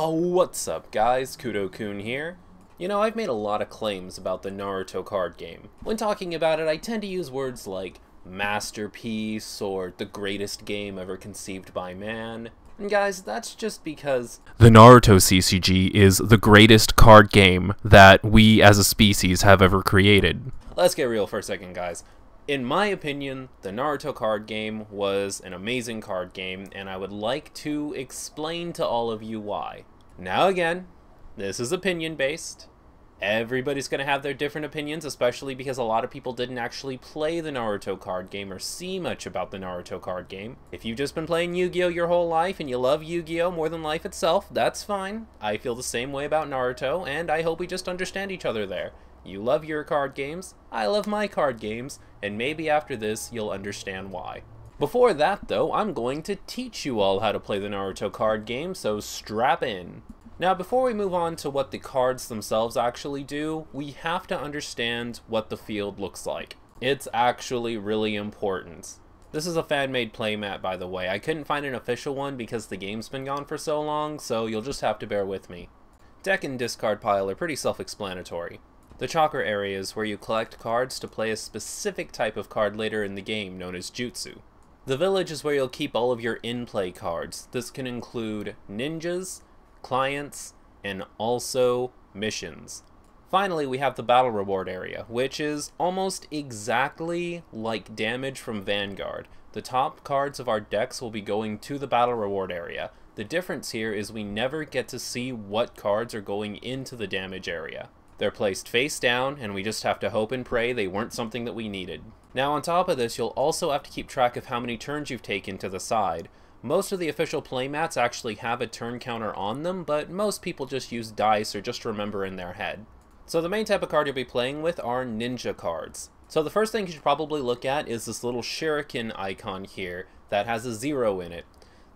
Oh, what's up guys, Kudou-kun here. You know, I've made a lot of claims about the Naruto card game. When talking about it, I tend to use words like masterpiece or the greatest game ever conceived by man. And guys, that's just because The Naruto CCG is the greatest card game that we as a species have ever created. Let's get real for a second, guys. In my opinion, the Naruto card game was an amazing card game, and I would like to explain to all of you why. Now again, this is opinion-based. Everybody's going to have their different opinions, especially because a lot of people didn't actually play the Naruto card game or see much about the Naruto card game. If you've just been playing Yu-Gi-Oh! Your whole life and you love Yu-Gi-Oh! More than life itself, that's fine. I feel the same way about Naruto, and I hope we just understand each other there. You love your card games, I love my card games, and maybe after this you'll understand why. Before that though, I'm going to teach you all how to play the Naruto card game, so strap in. Now before we move on to what the cards themselves actually do, we have to understand what the field looks like. It's actually really important. This is a fan-made playmat, by the way. I couldn't find an official one because the game's been gone for so long, so you'll just have to bear with me. Deck and discard pile are pretty self-explanatory. The chakra area is where you collect cards to play a specific type of card later in the game, known as Jutsu. The village is where you'll keep all of your in-play cards. This can include ninjas, clients, and also missions. Finally, we have the battle reward area, which is almost exactly like damage from Vanguard. The top cards of our decks will be going to the battle reward area. The difference here is we never get to see what cards are going into the damage area. They're placed face down, and we just have to hope and pray they weren't something that we needed. Now on top of this, you'll also have to keep track of how many turns you've taken to the side. Most of the official playmats actually have a turn counter on them, but most people just use dice or just remember in their head. So the main type of card you'll be playing with are ninja cards. So the first thing you should probably look at is this little shuriken icon here that has a 0 in it.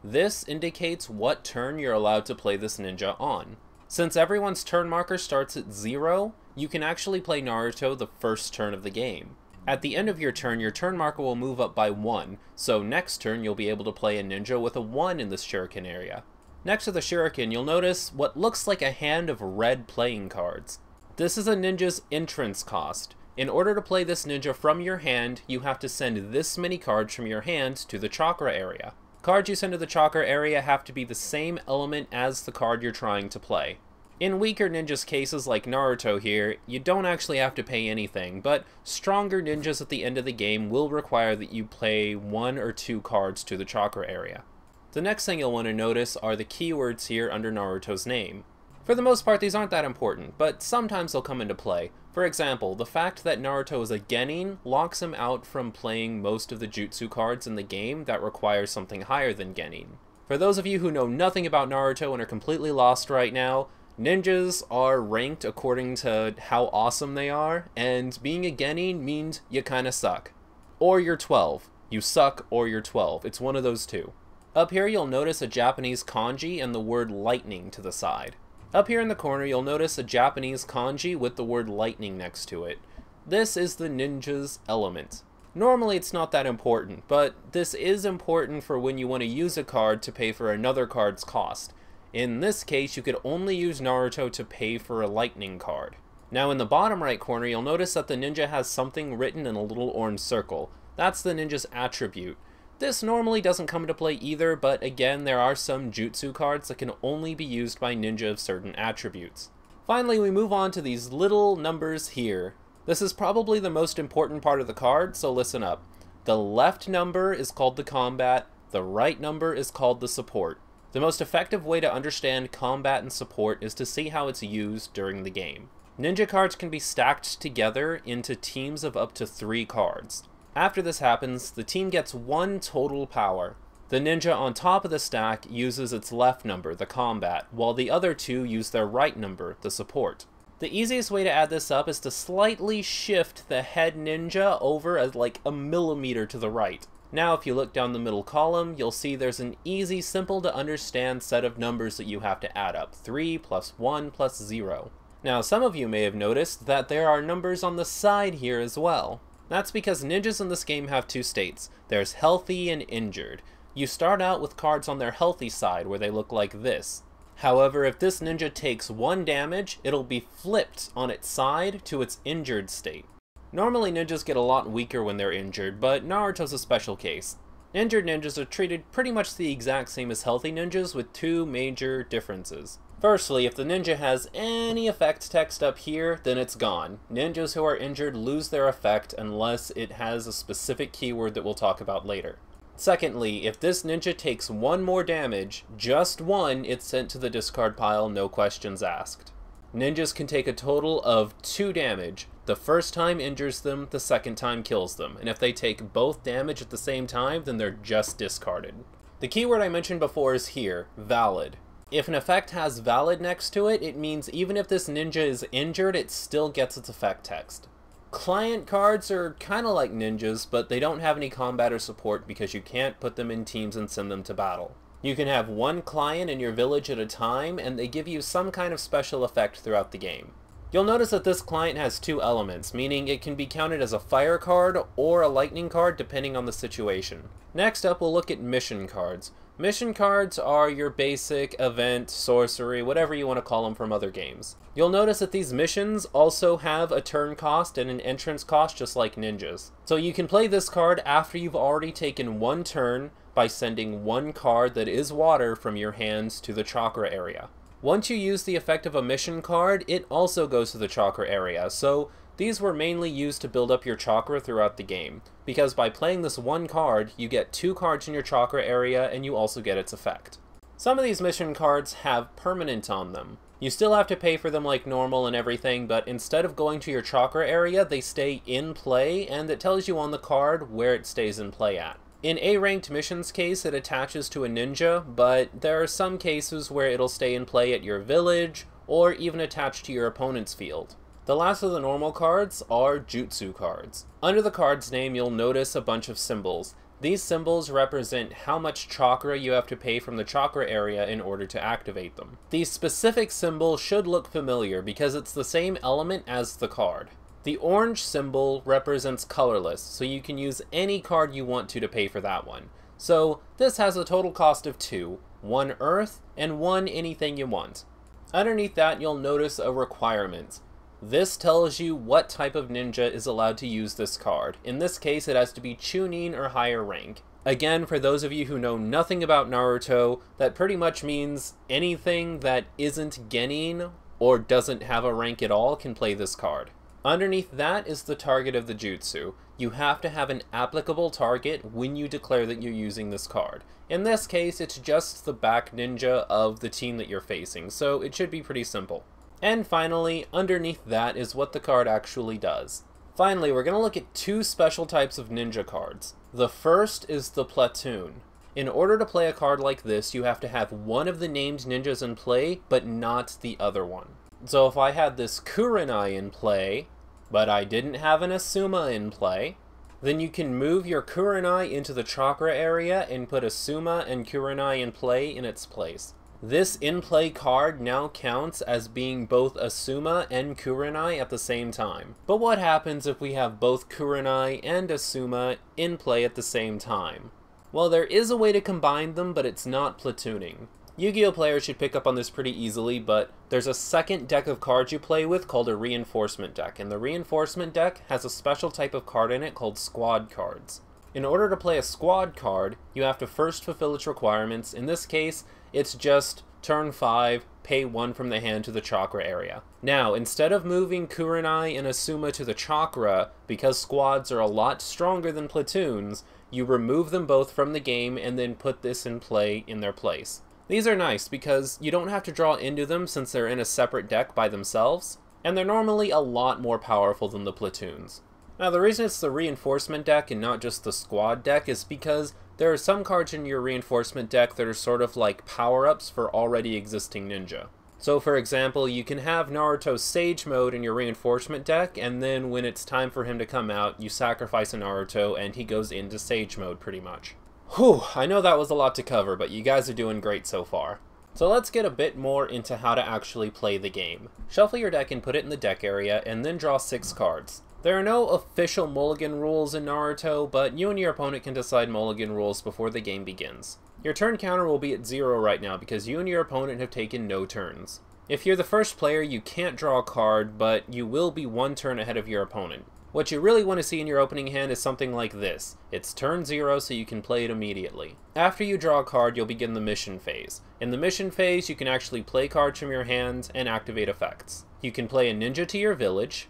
This indicates what turn you're allowed to play this ninja on. Since everyone's turn marker starts at 0, you can actually play Naruto the first turn of the game. At the end of your turn marker will move up by 1, so next turn you'll be able to play a ninja with a 1 in this shuriken area. Next to the shuriken, you'll notice what looks like a hand of red playing cards. This is a ninja's entrance cost. In order to play this ninja from your hand, you have to send this many cards from your hand to the chakra area. Cards you send to the chakra area have to be the same element as the card you're trying to play. In weaker ninjas cases like Naruto here, you don't actually have to pay anything, but stronger ninjas at the end of the game will require that you play 1 or 2 cards to the chakra area. The next thing you'll want to notice are the keywords here under Naruto's name. For the most part, these aren't that important, but sometimes they'll come into play. For example, the fact that Naruto is a genin locks him out from playing most of the jutsu cards in the game that require something higher than genin. For those of you who know nothing about Naruto and are completely lost right now, ninjas are ranked according to how awesome they are, and being a genin means you kinda suck. Or you're 12. You suck or you're 12. It's one of those two. Up here you'll notice a Japanese kanji and the word lightning to the side. Up here in the corner, you'll notice a Japanese kanji with the word lightning next to it. This is the ninja's element. Normally it's not that important, but this is important for when you want to use a card to pay for another card's cost. In this case, you could only use Naruto to pay for a lightning card. Now in the bottom right corner, you'll notice that the ninja has something written in a little orange circle. That's the ninja's attribute. This normally doesn't come into play either, but again, there are some jutsu cards that can only be used by ninja of certain attributes. Finally, we move on to these little numbers here. This is probably the most important part of the card, so listen up. The left number is called the combat, the right number is called the support. The most effective way to understand combat and support is to see how it's used during the game. Ninja cards can be stacked together into teams of up to 3 cards. After this happens, the team gets 1 total power. The ninja on top of the stack uses its left number, the combat, while the other 2 use their right number, the support. The easiest way to add this up is to slightly shift the head ninja over like a millimeter to the right. Now if you look down the middle column, you'll see there's an easy, simple to understand set of numbers that you have to add up. 3 plus 1 plus 0. Now some of you may have noticed that there are numbers on the side here as well. That's because ninjas in this game have 2 states. There's healthy and injured. You start out with cards on their healthy side where they look like this. However, if this ninja takes 1 damage, it'll be flipped on its side to its injured state. Normally ninjas get a lot weaker when they're injured, but Naruto's a special case. Injured ninjas are treated pretty much the exact same as healthy ninjas with 2 major differences. Firstly, if the ninja has any effect text up here, then it's gone. Ninjas who are injured lose their effect unless it has a specific keyword that we'll talk about later. Secondly, if this ninja takes 1 more damage, just 1, it's sent to the discard pile, no questions asked. Ninjas can take a total of 2 damage. The first time injures them, the second time kills them, and if they take both damage at the same time, then they're just discarded. The keyword I mentioned before is here, valid. If an effect has valid next to it, it means even if this ninja is injured, it still gets its effect text. Client cards are kinda like ninjas, but they don't have any combat or support because you can't put them in teams and send them to battle. You can have 1 client in your village at a time, and they give you some kind of special effect throughout the game. You'll notice that this client has 2 elements, meaning it can be counted as a fire card or a lightning card depending on the situation. Next up, we'll look at mission cards. Mission cards are your basic event, sorcery, whatever you want to call them from other games. You'll notice that these missions also have a turn cost and an entrance cost just like ninjas. So you can play this card after you've already taken 1 turn by sending 1 card that is water from your hands to the chakra area. Once you use the effect of a mission card, it also goes to the chakra area, so these were mainly used to build up your chakra throughout the game, because by playing this 1 card, you get 2 cards in your chakra area and you also get its effect. Some of these mission cards have permanent on them. You still have to pay for them like normal and everything, but instead of going to your chakra area, they stay in play, and it tells you on the card where it stays in play at. In A-ranked missions case, it attaches to a ninja, but there are some cases where it'll stay in play at your village, or even attached to your opponent's field. The last of the normal cards are Jutsu cards. Under the card's name, you'll notice a bunch of symbols. These symbols represent how much chakra you have to pay from the chakra area in order to activate them. These specific symbols should look familiar because it's the same element as the card. The orange symbol represents colorless, so you can use any card you want to pay for that one. So this has a total cost of 2, 1 earth and 1 anything you want. Underneath that, you'll notice a requirement. This tells you what type of ninja is allowed to use this card. In this case, it has to be Chunin or higher rank. Again, for those of you who know nothing about Naruto, that pretty much means anything that isn't Genin or doesn't have a rank at all can play this card. Underneath that is the target of the jutsu. You have to have an applicable target when you declare that you're using this card. In this case, it's just the back ninja of the team that you're facing, so it should be pretty simple. And finally, underneath that is what the card actually does. Finally, we're going to look at 2 special types of ninja cards. The first is the Platoon. In order to play a card like this, you have to have one of the named ninjas in play, but not the other one. So if I had this Kurenai in play, but I didn't have an Asuma in play, then you can move your Kurenai into the chakra area and put Asuma and Kurenai in play in its place. This in-play card now counts as being both Asuma and Kurenai at the same time. But what happens if we have both Kurenai and Asuma in play at the same time? Well, there is a way to combine them, but it's not platooning. Yu-Gi-Oh! Players should pick up on this pretty easily, but there's a second deck of cards you play with called a reinforcement deck, and the reinforcement deck has a special type of card in it called squad cards. In order to play a squad card, you have to first fulfill its requirements. In this case, it's just turn 5, pay 1 from the hand to the chakra area. Now, instead of moving Kurenai and Asuma to the chakra, because squads are a lot stronger than platoons, you remove them both from the game and then put this in play in their place. These are nice because you don't have to draw into them since they're in a separate deck by themselves, and they're normally a lot more powerful than the platoons. Now, the reason it's the reinforcement deck and not just the squad deck is because there are some cards in your reinforcement deck that are sort of like power-ups for already existing ninja. So for example, you can have Naruto's Sage Mode in your reinforcement deck, and then when it's time for him to come out, you sacrifice a Naruto and he goes into Sage Mode pretty much. Whew, I know that was a lot to cover, but you guys are doing great so far. So let's get a bit more into how to actually play the game. Shuffle your deck and put it in the deck area, and then draw 6 cards. There are no official mulligan rules in Naruto, but you and your opponent can decide mulligan rules before the game begins. Your turn counter will be at 0 right now because you and your opponent have taken no turns. If you're the first player, you can't draw a card, but you will be 1 turn ahead of your opponent. What you really want to see in your opening hand is something like this. It's turn 0 so you can play it immediately. After you draw a card, you'll begin the mission phase. In the mission phase, you can actually play cards from your hand and activate effects. You can play a ninja to your village,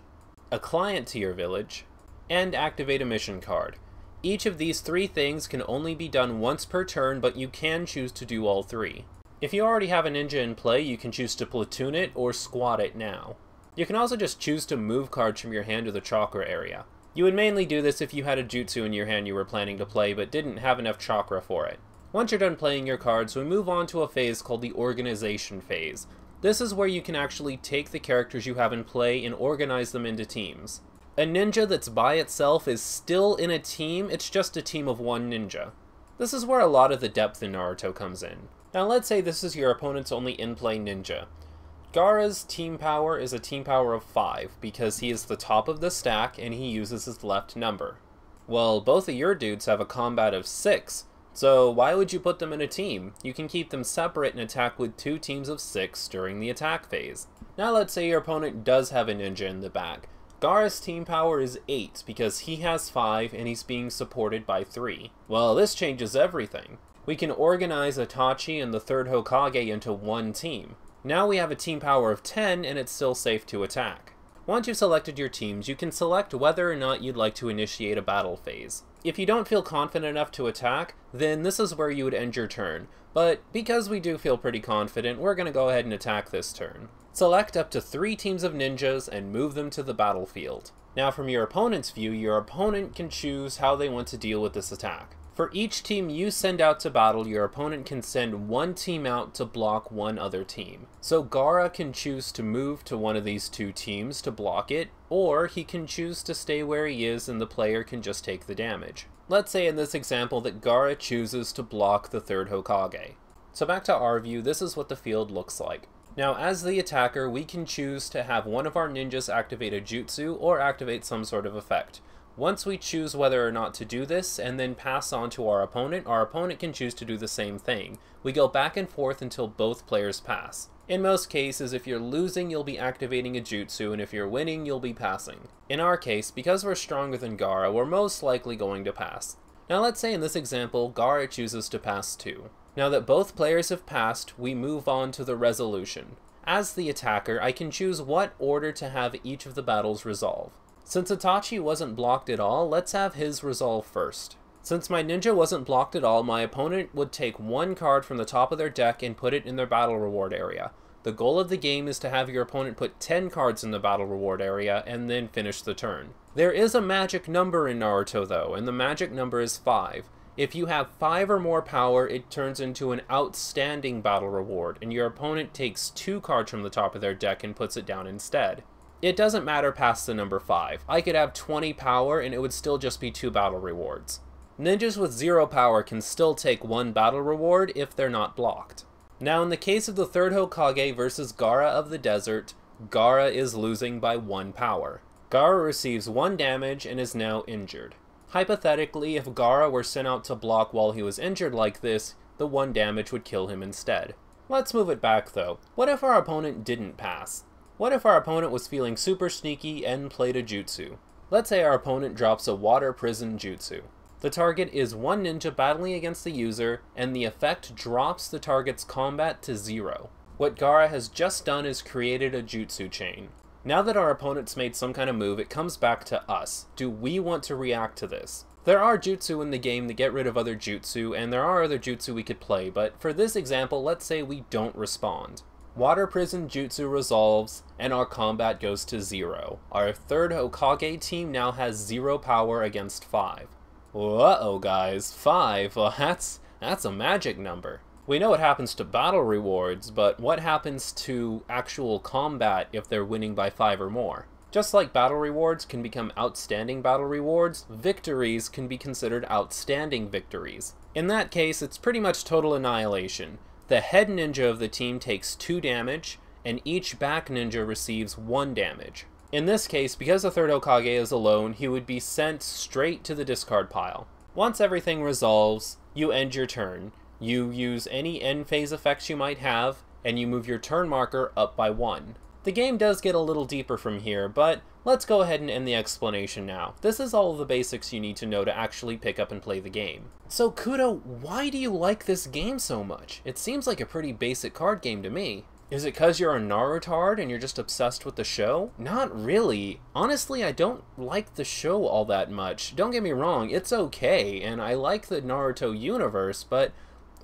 a client to your village, and activate a mission card. Each of these 3 things can only be done once per turn, but you can choose to do all 3. If you already have a ninja in play, you can choose to platoon it or squad it now. You can also just choose to move cards from your hand to the chakra area. You would mainly do this if you had a jutsu in your hand you were planning to play but didn't have enough chakra for it. Once you're done playing your cards, we move on to a phase called the organization phase. This is where you can actually take the characters you have in play and organize them into teams. A ninja that's by itself is still in a team, it's just a team of 1 ninja. This is where a lot of the depth in Naruto comes in. Now let's say this is your opponent's only in-play ninja. Gaara's team power is a team power of 5 because he is the top of the stack and he uses his left number. Well, both of your dudes have a combat of 6, so why would you put them in a team? You can keep them separate and attack with 2 teams of 6 during the attack phase. Now let's say your opponent does have a ninja in the back. Gaara's team power is 8 because he has 5 and he's being supported by 3. Well, this changes everything. We can organize Itachi and the 3rd Hokage into 1 team. Now we have a team power of 10 and it's still safe to attack. Once you've selected your teams, you can select whether or not you'd like to initiate a battle phase. If you don't feel confident enough to attack, then this is where you would end your turn, but because we do feel pretty confident, we're going to go ahead and attack this turn. Select up to 3 teams of ninjas and move them to the battlefield. Now from your opponent's view, your opponent can choose how they want to deal with this attack. For each team you send out to battle, your opponent can send 1 team out to block 1 other team. So Gaara can choose to move to one of these 2 teams to block it, or he can choose to stay where he is and the player can just take the damage. Let's say in this example that Gaara chooses to block the 3rd Hokage. So back to our view, this is what the field looks like. Now as the attacker, we can choose to have one of our ninjas activate a jutsu or activate some sort of effect. Once we choose whether or not to do this and then pass on to our opponent can choose to do the same thing. We go back and forth until both players pass. In most cases, if you're losing, you'll be activating a jutsu, and if you're winning, you'll be passing. In our case, because we're stronger than Gaara, we're most likely going to pass. Now let's say in this example, Gaara chooses to pass too. Now that both players have passed, we move on to the resolution. As the attacker, I can choose what order to have each of the battles resolve. Since Itachi wasn't blocked at all, let's have his resolve first. Since my ninja wasn't blocked at all, my opponent would take 1 card from the top of their deck and put it in their battle reward area. The goal of the game is to have your opponent put 10 cards in the battle reward area and then finish the turn. There is a magic number in Naruto though, and the magic number is 5. If you have 5 or more power, it turns into an outstanding battle reward, and your opponent takes 2 cards from the top of their deck and puts it down instead. It doesn't matter past the number 5. I could have 20 power and it would still just be 2 battle rewards. Ninjas with 0 power can still take 1 battle reward if they're not blocked. Now in the case of the 3rd Hokage versus Gaara of the Desert, Gaara is losing by 1 power. Gaara receives 1 damage and is now injured. Hypothetically, if Gaara were sent out to block while he was injured like this, the 1 damage would kill him instead. Let's move it back though. What if our opponent didn't pass? What if our opponent was feeling super sneaky and played a jutsu? Let's say our opponent drops a water prison jutsu. The target is 1 ninja battling against the user, and the effect drops the target's combat to 0. What Gaara has just done is created a jutsu chain. Now that our opponent's made some kind of move, it comes back to us. Do we want to react to this? There are jutsu in the game that get rid of other jutsu, and there are other jutsu we could play, but for this example, let's say we don't respond. Water Prison Jutsu resolves, and our combat goes to 0. Our 3rd Hokage team now has 0 power against 5. Uh-oh guys, 5, well that's a magic number. We know what happens to battle rewards, but what happens to actual combat if they're winning by 5 or more? Just like battle rewards can become outstanding battle rewards, victories can be considered outstanding victories. In that case, it's pretty much total annihilation. The head ninja of the team takes 2 damage, and each back ninja receives 1 damage. In this case, because the 3rd Hokage is alone, he would be sent straight to the discard pile. Once everything resolves, you end your turn. You use any end phase effects you might have, and you move your turn marker up by 1. The game does get a little deeper from here, but let's go ahead and end the explanation now. This is all of the basics you need to know to actually pick up and play the game. So Kudou, why do you like this game so much? It seems like a pretty basic card game to me. Is it cause you're a Narutard and you're just obsessed with the show? Not really. Honestly, I don't like the show all that much. Don't get me wrong, it's okay, and I like the Naruto universe, but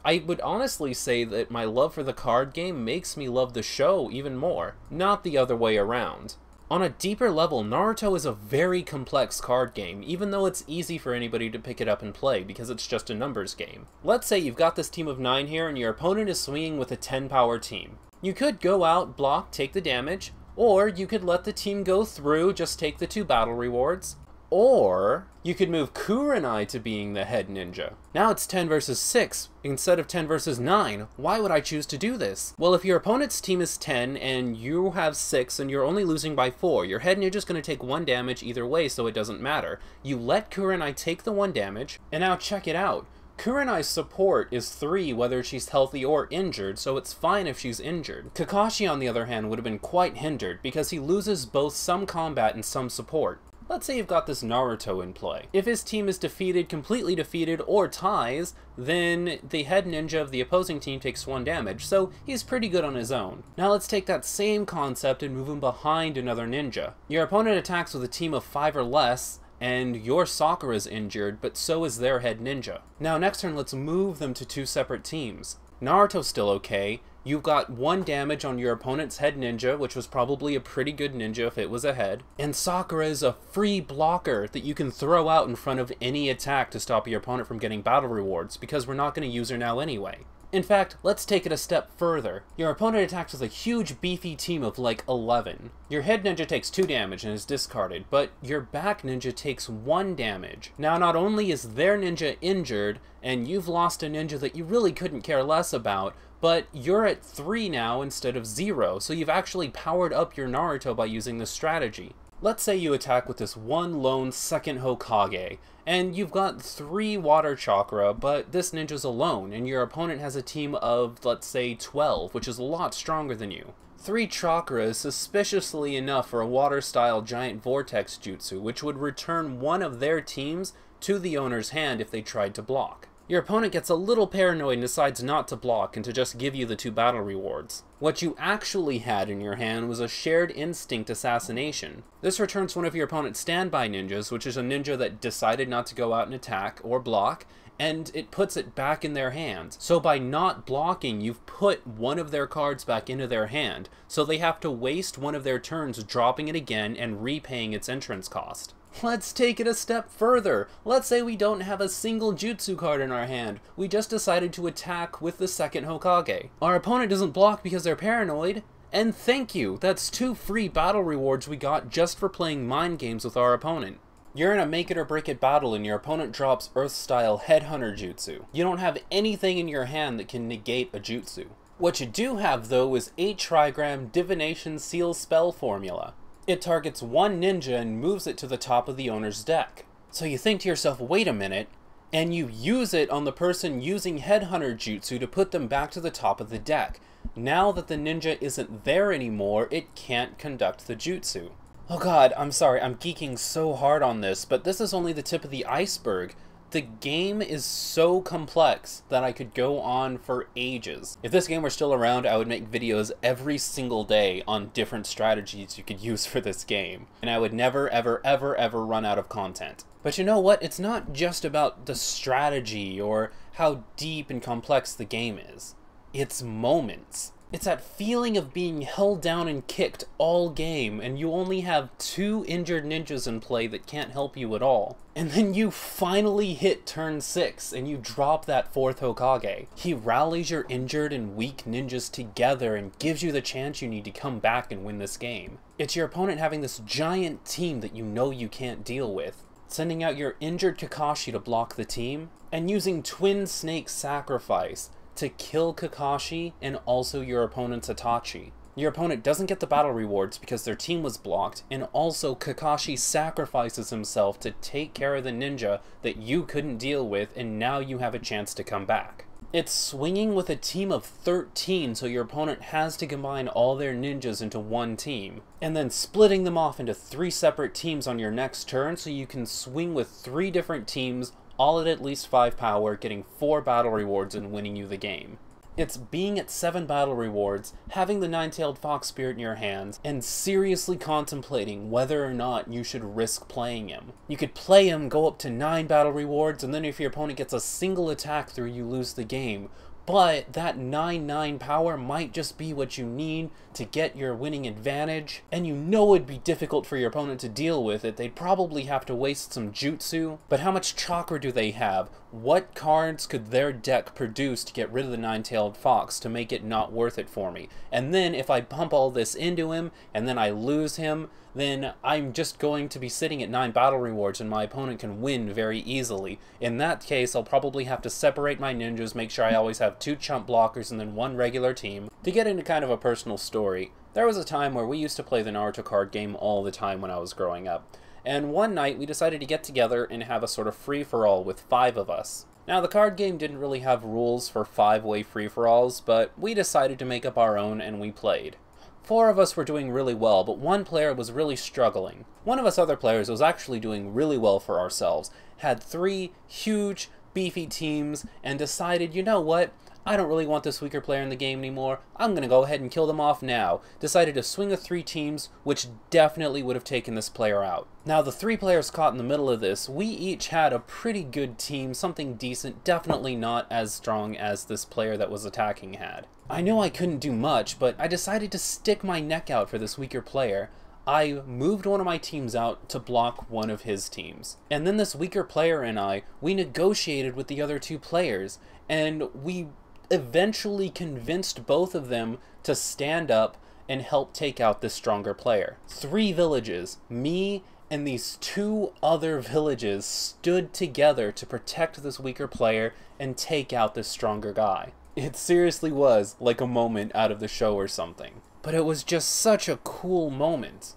I would honestly say that my love for the card game makes me love the show even more, not the other way around. On a deeper level, Naruto is a very complex card game, even though it's easy for anybody to pick it up and play because it's just a numbers game. Let's say you've got this team of 9 here and your opponent is swinging with a 10 power team. You could go out, block, take the damage, or you could let the team go through, just take the 2 battle rewards, or you could move Kurenai to being the head ninja. Now it's 10 versus 6 instead of 10 versus 9. Why would I choose to do this? Well, if your opponent's team is 10 and you have 6 and you're only losing by 4, your head ninja's going to take 1 damage either way, so it doesn't matter. You let Kurenai take the 1 damage, and now check it out. Kurenai's support is 3 whether she's healthy or injured, so it's fine if she's injured. Kakashi, on the other hand, would have been quite hindered because he loses both some combat and some support. Let's say you've got this Naruto in play. If his team is defeated, completely defeated, or ties, then the head ninja of the opposing team takes 1 damage, so he's pretty good on his own. Now let's take that same concept and move him behind another ninja. Your opponent attacks with a team of 5 or less, and your Sakura is injured, but so is their head ninja. Now next turn, let's move them to 2 separate teams. Naruto's still okay. You've got 1 damage on your opponent's head ninja, which was probably a pretty good ninja if it was a head. And Sakura is a free blocker that you can throw out in front of any attack to stop your opponent from getting battle rewards, because we're not going to use her now anyway. In fact, let's take it a step further. Your opponent attacks with a huge beefy team of like 11. Your head ninja takes 2 damage and is discarded, but your back ninja takes 1 damage. Now not only is their ninja injured, and you've lost a ninja that you really couldn't care less about, but you're at 3 now instead of 0, so you've actually powered up your Naruto by using this strategy. Let's say you attack with this 1 lone second Hokage, and you've got 3 water chakra, but this ninja's alone, and your opponent has a team of, let's say, 12, which is a lot stronger than you. 3 chakra is suspiciously enough for a water-style giant vortex jutsu, which would return one of their teams to the owner's hand if they tried to block. Your opponent gets a little paranoid and decides not to block and to just give you the 2 battle rewards. What you actually had in your hand was a shared instinct assassination. This returns one of your opponent's standby ninjas, which is a ninja that decided not to go out and attack or block, and it puts it back in their hands. So by not blocking, you've put one of their cards back into their hand, so they have to waste one of their turns dropping it again and repaying its entrance cost. Let's take it a step further. Let's say we don't have a single jutsu card in our hand. We just decided to attack with the second Hokage. Our opponent doesn't block because they're paranoid. And thank you, that's 2 free battle rewards we got just for playing mind games with our opponent. You're in a make it or break it battle and your opponent drops Earth-style Headhunter Jutsu. You don't have anything in your hand that can negate a jutsu. What you do have though is 8 trigram Divination Seal spell formula. It targets 1 ninja and moves it to the top of the owner's deck. So you think to yourself, wait a minute, and you use it on the person using Headhunter Jutsu to put them back to the top of the deck. Now that the ninja isn't there anymore, it can't conduct the jutsu. Oh god, I'm sorry, I'm geeking so hard on this, but this is only the tip of the iceberg. The game is so complex that I could go on for ages. If this game were still around, I would make videos every single day on different strategies you could use for this game. And I would never, ever, ever, ever run out of content. But you know what? It's not just about the strategy or how deep and complex the game is. It's moments. It's that feeling of being held down and kicked all game, and you only have 2 injured ninjas in play that can't help you at all. And then you finally hit turn 6, and you drop that 4th Hokage. He rallies your injured and weak ninjas together and gives you the chance you need to come back and win this game. It's your opponent having this giant team that you know you can't deal with, sending out your injured Kakashi to block the team, and using Twin Snake Sacrifice to kill Kakashi and also your opponent's Itachi. Your opponent doesn't get the battle rewards because their team was blocked, and also Kakashi sacrifices himself to take care of the ninja that you couldn't deal with, and now you have a chance to come back. It's swinging with a team of 13, so your opponent has to combine all their ninjas into one team, and then splitting them off into 3 separate teams on your next turn, so you can swing with 3 different teams, all at least 5 power, getting 4 battle rewards and winning you the game. It's being at 7 battle rewards, having the 9-tailed fox spirit in your hands, and seriously contemplating whether or not you should risk playing him. You could play him, go up to 9 battle rewards, and then if your opponent gets a single attack through, you lose the game. But that 9/9 power might just be what you need to get your winning advantage, and you know it'd be difficult for your opponent to deal with it. They'd probably have to waste some jutsu, but how much chakra do they have? What cards could their deck produce to get rid of the 9-tailed fox to make it not worth it for me? And then if I pump all this into him, and then I lose him, then I'm just going to be sitting at 9 battle rewards and my opponent can win very easily. In that case, I'll probably have to separate my ninjas, make sure I always have 2 chump blockers and then 1 regular team. To get into kind of a personal story, there was a time where we used to play the Naruto card game all the time when I was growing up. And one night we decided to get together and have a sort of free-for-all with 5 of us. Now the card game didn't really have rules for 5-way free-for-alls, but we decided to make up our own and we played. 4 of us were doing really well, but 1 player was really struggling. One of us other players was actually doing really well for ourselves, had 3 huge, beefy teams, and decided, you know what, I don't really want this weaker player in the game anymore, I'm gonna go ahead and kill them off now. Decided to swing with 3 teams, which definitely would have taken this player out. Now the 3 players caught in the middle of this, we each had a pretty good team, something decent, definitely not as strong as this player that was attacking had. I knew I couldn't do much, but I decided to stick my neck out for this weaker player. I moved one of my teams out to block one of his teams. And then this weaker player and we negotiated with the other 2 players, and we eventually convinced both of them to stand up and help take out this stronger player. 3 villages, me and these 2 other villages, stood together to protect this weaker player and take out this stronger guy. It seriously was like a moment out of the show or something. But it was just such a cool moment.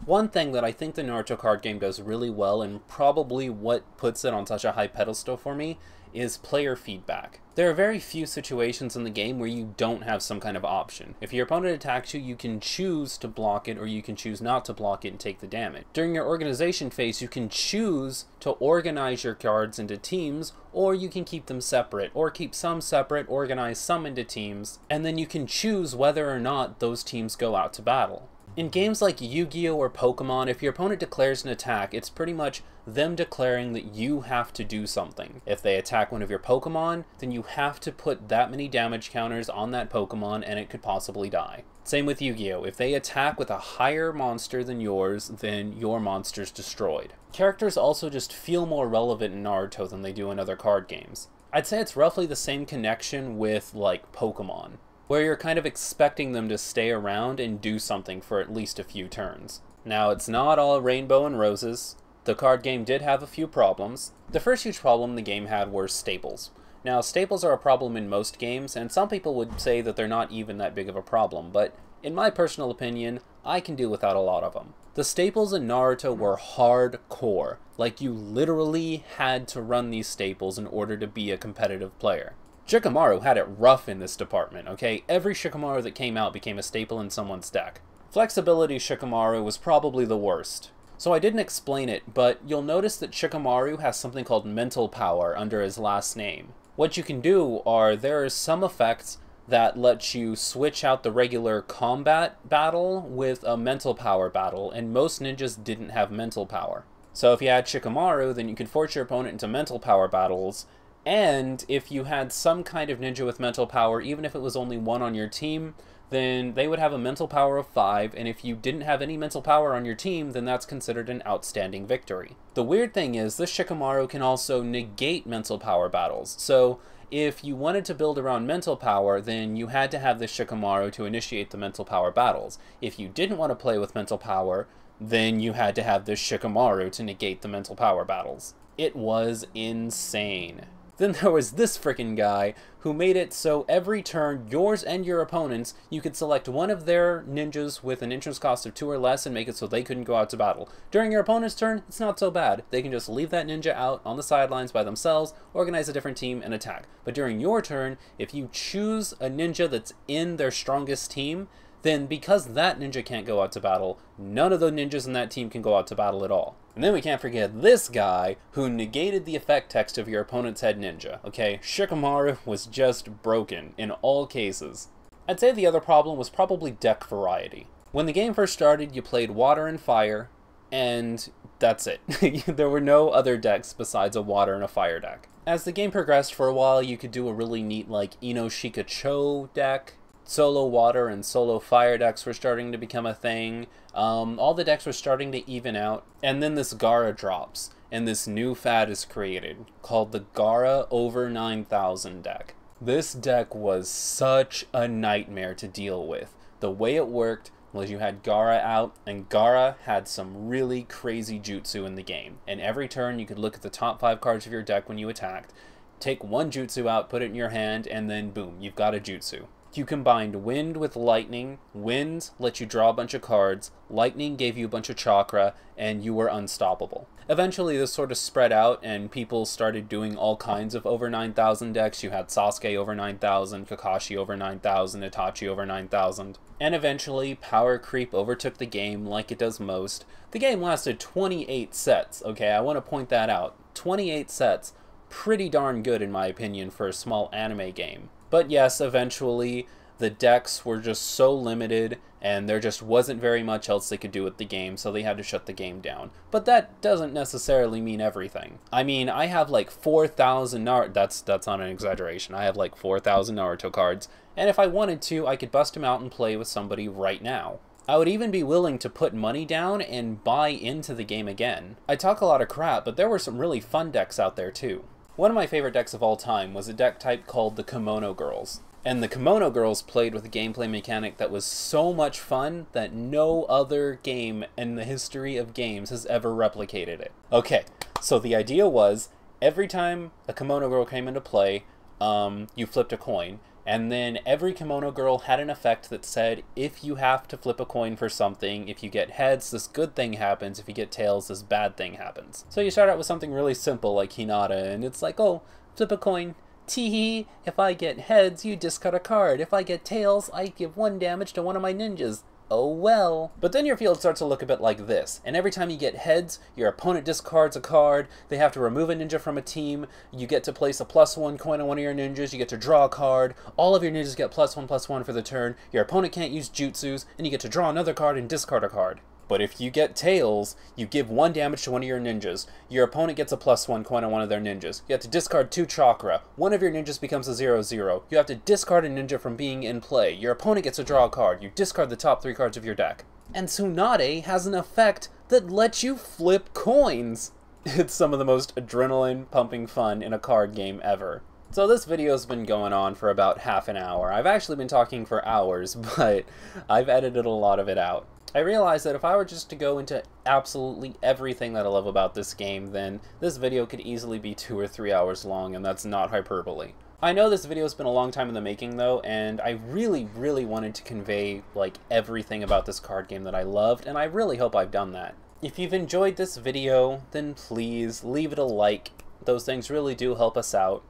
One thing that I think the Naruto card game does really well, and probably what puts it on such a high pedestal for me, is player feedback. There are very few situations in the game where you don't have some kind of option. If your opponent attacks you, you can choose to block it or you can choose not to block it and take the damage. During your organization phase, you can choose to organize your cards into teams, or you can keep them separate, or keep some separate, organize some into teams, and then you can choose whether or not those teams go out to battle. In games like Yu-Gi-Oh! Or Pokemon, if your opponent declares an attack, it's pretty much them declaring that you have to do something. If they attack one of your Pokemon, then you have to put that many damage counters on that Pokemon and it could possibly die. Same with Yu-Gi-Oh! If they attack with a higher monster than yours, then your monster's destroyed. Characters also just feel more relevant in Naruto than they do in other card games. I'd say it's roughly the same connection with, like, Pokemon, where you're kind of expecting them to stay around and do something for at least a few turns. Now, it's not all rainbow and roses. The card game did have a few problems. The first huge problem the game had were staples. Now, staples are a problem in most games, and some people would say that they're not even that big of a problem, but in my personal opinion, I can do without a lot of them. The staples in Naruto were hardcore. Like, you literally had to run these staples in order to be a competitive player. Shikamaru had it rough in this department, okay? Every Shikamaru that came out became a staple in someone's deck. Flexibility Shikamaru was probably the worst. So I didn't explain it, but you'll notice that Shikamaru has something called mental power under his last name. What you can do are, there are some effects that let you switch out the regular combat battle with a mental power battle, and most ninjas didn't have mental power. So if you had Shikamaru, then you could force your opponent into mental power battles, and if you had some kind of ninja with mental power, even if it was only 1 on your team, then they would have a mental power of 5, and if you didn't have any mental power on your team, then that's considered an outstanding victory. The weird thing is, this Shikamaru can also negate mental power battles, so if you wanted to build around mental power, then you had to have this Shikamaru to initiate the mental power battles. If you didn't want to play with mental power, then you had to have this Shikamaru to negate the mental power battles. It was insane. Then there was this frickin' guy who made it so every turn, yours and your opponents, you could select one of their ninjas with an entrance cost of 2 or less and make it so they couldn't go out to battle. During your opponent's turn, it's not so bad. They can just leave that ninja out on the sidelines by themselves, organize a different team, and attack. But during your turn, if you choose a ninja that's in their strongest team, then because that ninja can't go out to battle, none of the ninjas in that team can go out to battle at all. And then we can't forget this guy who negated the effect text of your opponent's head ninja. Okay, Shikamaru was just broken in all cases. I'd say the other problem was probably deck variety. When the game first started, you played water and fire, and that's it. There were no other decks besides a water and a fire deck. As the game progressed, for a while you could do a really neat like Inoshika Cho deck. Solo water and solo fire decks were starting to become a thing. All the decks were starting to even out. And then this Gara drops, and this new fad is created, called the Gara over 9000 deck. This deck was such a nightmare to deal with. The way it worked was you had Gara out, and Gara had some really crazy jutsu in the game. And every turn you could look at the top 5 cards of your deck when you attacked, take one jutsu out, put it in your hand, and then boom, you've got a jutsu. You combined wind with lightning. Wind let you draw a bunch of cards, lightning gave you a bunch of chakra, and you were unstoppable. Eventually this sort of spread out and people started doing all kinds of over 9000 decks. You had Sasuke over 9000, Kakashi over 9000, Itachi over 9000. And eventually power creep overtook the game like it does most. The game lasted 28 sets, okay, I want to point that out. 28 sets, pretty darn good in my opinion for a small anime game. But yes, eventually the decks were just so limited and there just wasn't very much else they could do with the game, so they had to shut the game down. But that doesn't necessarily mean everything. I mean, I have like 4,000 Naruto, that's not an exaggeration, I have like 4,000 Naruto cards, and if I wanted to, I could bust them out and play with somebody right now. I would even be willing to put money down and buy into the game again. I talk a lot of crap, but there were some really fun decks out there too. One of my favorite decks of all time was a deck type called the Kimono Girls. And the Kimono Girls played with a gameplay mechanic that was so much fun that no other game in the history of games has ever replicated it. Okay, so the idea was every time a Kimono Girl came into play, you flipped a coin. And then every Kimono Girl had an effect that said, if you have to flip a coin for something, if you get heads, this good thing happens. If you get tails, this bad thing happens. So you start out with something really simple like Hinata, and it's like, oh, flip a coin. Teehee, if I get heads, you discard a card. If I get tails, I give 1 damage to one of my ninjas. Oh well. But then your field starts to look a bit like this, and every time you get heads, your opponent discards a card, they have to remove a ninja from a team, you get to place a +1 coin on one of your ninjas, you get to draw a card, all of your ninjas get +1/+1 for the turn, your opponent can't use jutsus, and you get to draw another card and discard a card. But if you get tails, you give 1 damage to one of your ninjas. Your opponent gets a +1 coin on one of their ninjas. You have to discard 2 chakra. One of your ninjas becomes a 0/0. You have to discard a ninja from being in play. Your opponent gets to draw a card. You discard the top 3 cards of your deck. And Tsunade has an effect that lets you flip coins. It's some of the most adrenaline-pumping fun in a card game ever. So this video's been going on for about half an hour. I've actually been talking for hours, but I've edited a lot of it out. I realized that if I were just to go into absolutely everything that I love about this game, then this video could easily be 2 or 3 hours long, and that's not hyperbole. I know this video's been a long time in the making though, and I really wanted to convey like everything about this card game that I loved, and I really hope I've done that. If you've enjoyed this video, then please leave it a like. Those things really do help us out.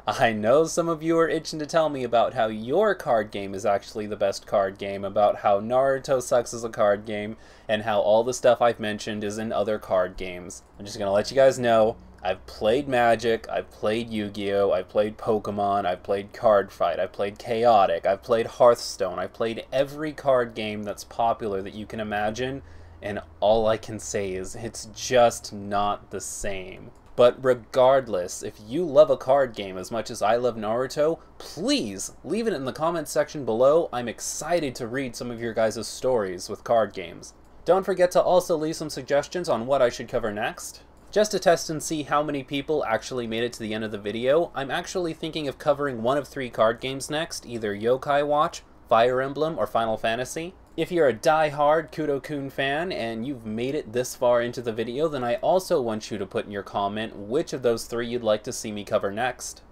I know some of you are itching to tell me about how your card game is actually the best card game, about how Naruto sucks as a card game, and how all the stuff I've mentioned is in other card games. I'm just gonna let you guys know, I've played Magic, I've played Yu-Gi-Oh!, I've played Pokemon, I've played Card Fight, I've played Chaotic, I've played Hearthstone, I've played every card game that's popular that you can imagine, and all I can say is it's just not the same. But regardless, if you love a card game as much as I love Naruto, please leave it in the comments section below. I'm excited to read some of your guys' stories with card games. Don't forget to also leave some suggestions on what I should cover next. Just to test and see how many people actually made it to the end of the video, I'm actually thinking of covering one of 3 card games next, either Yokai Watch, Fire Emblem, or Final Fantasy. If you're a die-hard Kudou-kun fan and you've made it this far into the video, then I also want you to put in your comment which of those 3 you'd like to see me cover next.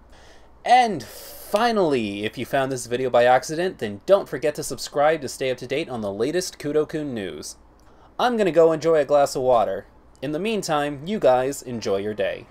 And finally, if you found this video by accident, then don't forget to subscribe to stay up to date on the latest Kudou-kun news. I'm gonna go enjoy a glass of water. In the meantime, you guys enjoy your day.